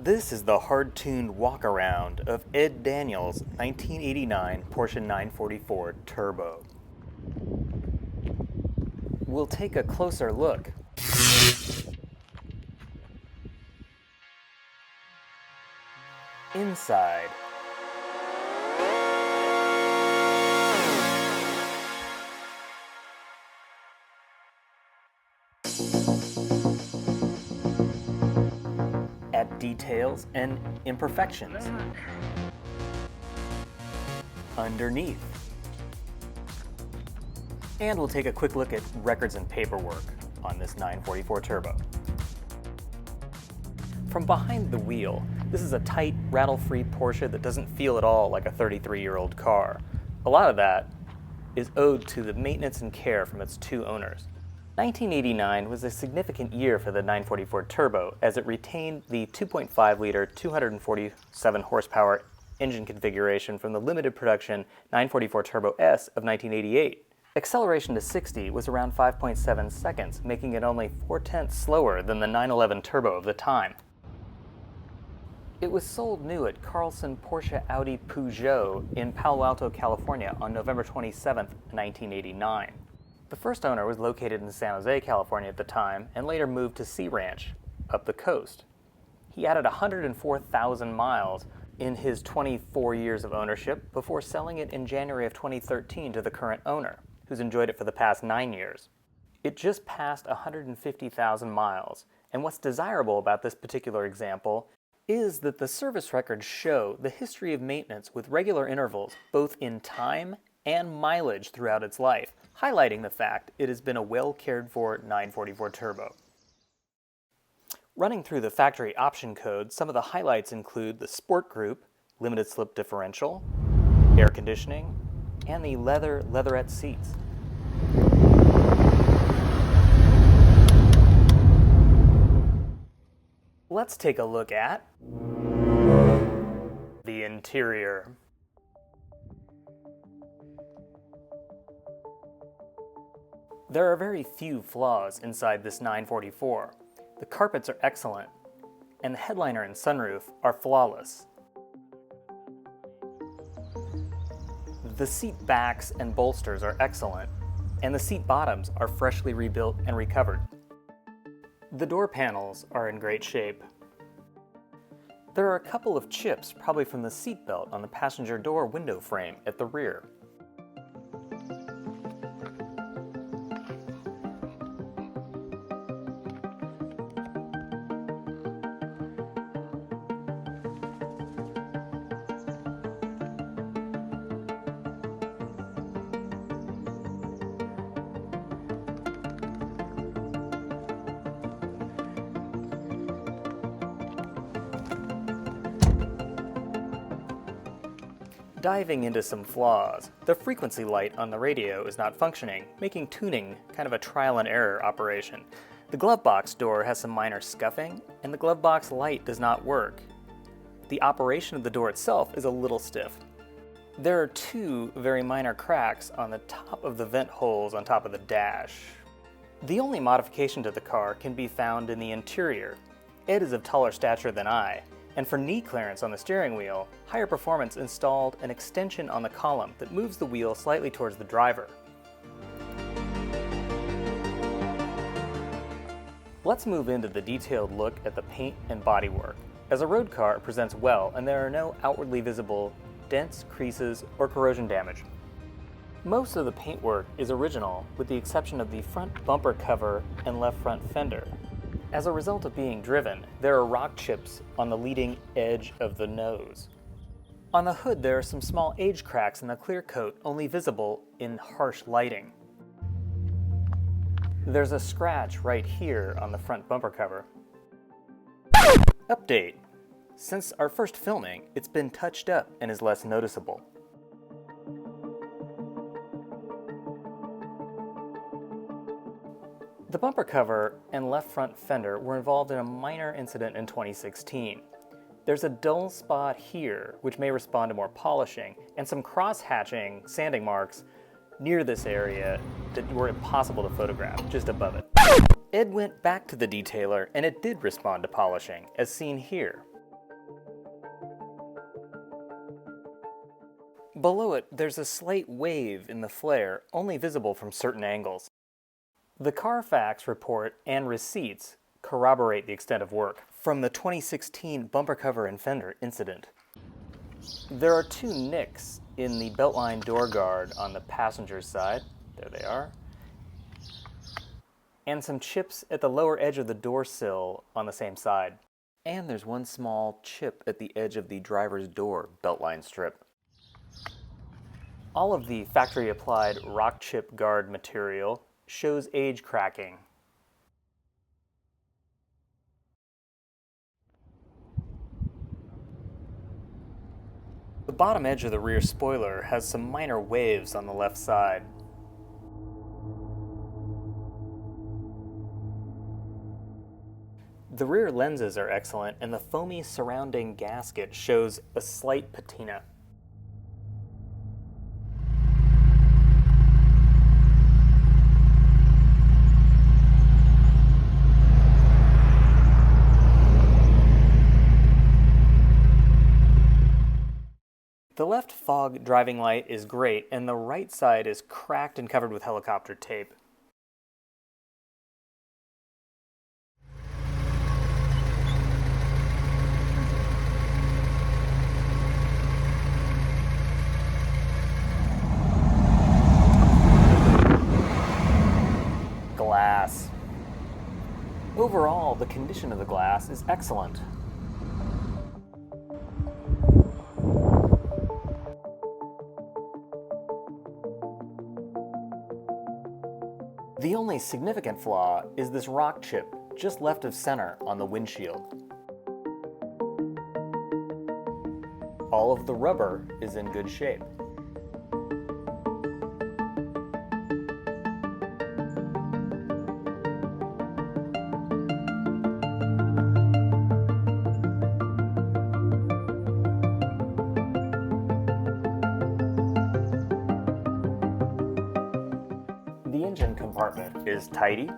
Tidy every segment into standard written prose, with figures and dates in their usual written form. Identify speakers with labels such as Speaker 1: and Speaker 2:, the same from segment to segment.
Speaker 1: This is the hard-tuned walkaround of Ed Daniels' 1989 Porsche 944 Turbo. We'll take a closer look. Inside. At details and imperfections. Underneath. And we'll take a quick look at records and paperwork on this 944 Turbo. From behind the wheel, this is a tight, rattle-free Porsche that doesn't feel at all like a 33-year-old car. A lot of that is owed to the maintenance and care from its two owners. 1989 was a significant year for the 944 Turbo as it retained the 2.5-liter, 247 horsepower engine configuration from the limited production 944 Turbo S of 1988. Acceleration to 60 was around 5.7 seconds, making it only 4/10 slower than the 911 Turbo of the time. It was sold new at Carlson Porsche Audi Peugeot in Palo Alto, California on November 27, 1989. The first owner was located in San Jose, California at the time, and later moved to Sea Ranch, up the coast. He added 104,000 miles in his 24 years of ownership before selling it in January of 2013 to the current owner, who's enjoyed it for the past 9 years. It just passed 150,000 miles, and what's desirable about this particular example is that the service records show the history of maintenance with regular intervals, both in time and mileage throughout its life, highlighting the fact it has been a well-cared-for 944 Turbo. Running through the factory option code, some of the highlights include the Sport Group, limited slip differential, air conditioning, and the leatherette seats. Let's take a look at the interior. There are very few flaws inside this 944. The carpets are excellent, and the headliner and sunroof are flawless. The seat backs and bolsters are excellent, and the seat bottoms are freshly rebuilt and recovered. The door panels are in great shape. There are a couple of chips, probably from the seat belt on the passenger door window frame at the rear. Diving into some flaws, the frequency light on the radio is not functioning, making tuning kind of a trial and error operation. The glove box door has some minor scuffing, and the glove box light does not work. The operation of the door itself is a little stiff. There are two very minor cracks on the top of the vent holes on top of the dash. The only modification to the car can be found in the interior. Ed is of taller stature than I, and for knee clearance on the steering wheel, Higher Performance installed an extension on the column that moves the wheel slightly towards the driver. Let's move into the detailed look at the paint and bodywork. As a road car, it presents well, and there are no outwardly visible dents, creases, or corrosion damage. Most of the paintwork is original, with the exception of the front bumper cover and left front fender. As a result of being driven, there are rock chips on the leading edge of the nose. On the hood, there are some small age cracks in the clear coat, only visible in harsh lighting. There's a scratch right here on the front bumper cover. Update. Since our first filming, it's been touched up and is less noticeable. The bumper cover and left front fender were involved in a minor incident in 2016. There's a dull spot here, which may respond to more polishing, and some cross-hatching sanding marks near this area that were impossible to photograph, just above it. Ed went back to the detailer, and it did respond to polishing, as seen here. Below it, there's a slight wave in the flare, only visible from certain angles. The Carfax report and receipts corroborate the extent of work from the 2016 bumper cover and fender incident. There are two nicks in the Beltline door guard on the passenger side, there they are, and some chips at the lower edge of the door sill on the same side. And there's one small chip at the edge of the driver's door Beltline strip. All of the factory-applied rock chip guard material shows age cracking. The bottom edge of the rear spoiler has some minor waves on the left side. The rear lenses are excellent, and the foamy surrounding gasket shows a slight patina. The left fog driving light is great, and the right side is cracked and covered with helicopter tape. Glass. Overall, the condition of the glass is excellent. The only significant flaw is this rock chip just left of center on the windshield. All of the rubber is in good shape. The engine compartment is tidy.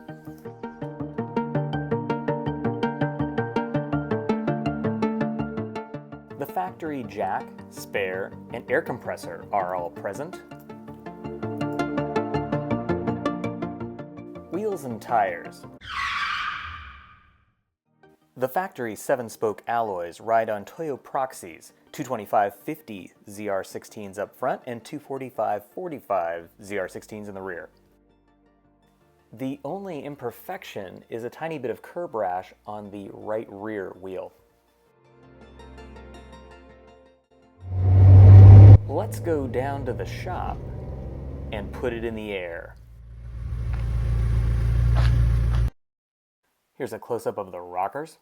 Speaker 1: The factory jack, spare, and air compressor are all present. Wheels and tires. The factory 7-spoke alloys ride on Toyo Proxys, 225/50 ZR16s up front and 245/45 ZR16s in the rear. The only imperfection is a tiny bit of curb rash on the right rear wheel. Let's go down to the shop and put it in the air. Here's a close-up of the rockers.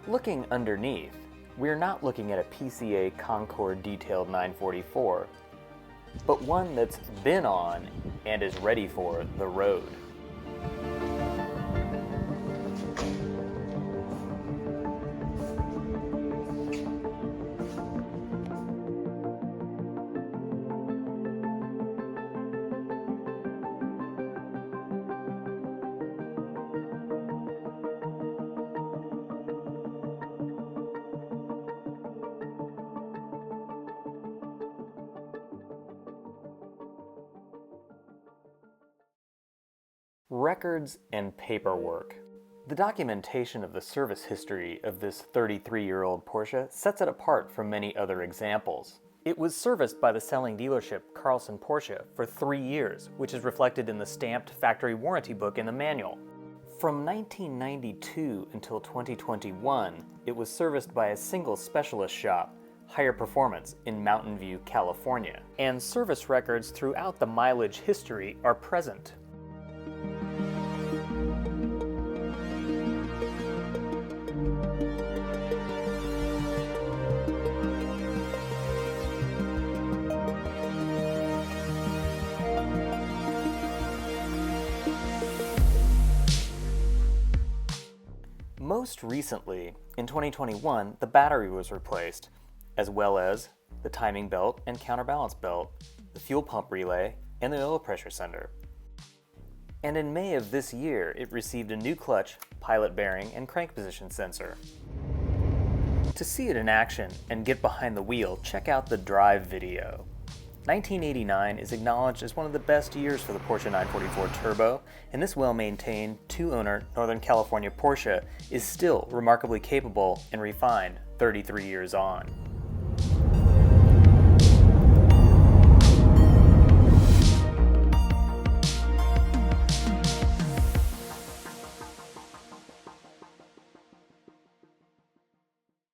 Speaker 1: Looking underneath, we're not looking at a PCA Concord detailed 944, but one that's been on and is ready for the road. Records and paperwork. The documentation of the service history of this 33-year-old Porsche sets it apart from many other examples. It was serviced by the selling dealership Carlson Porsche for 3 years, which is reflected in the stamped factory warranty book in the manual. From 1992 until 2021, it was serviced by a single specialist shop, Higher Performance, in Mountain View, California, and service records throughout the mileage history are present. Most recently, in 2021, the battery was replaced, as well as the timing belt and counterbalance belt, the fuel pump relay, and the oil pressure sender. And in May of this year, it received a new clutch, pilot bearing, and crank position sensor. To see it in action and get behind the wheel, check out the drive video. 1989 is acknowledged as one of the best years for the Porsche 944 Turbo, and this well-maintained, two-owner Northern California Porsche is still remarkably capable and refined 33 years on.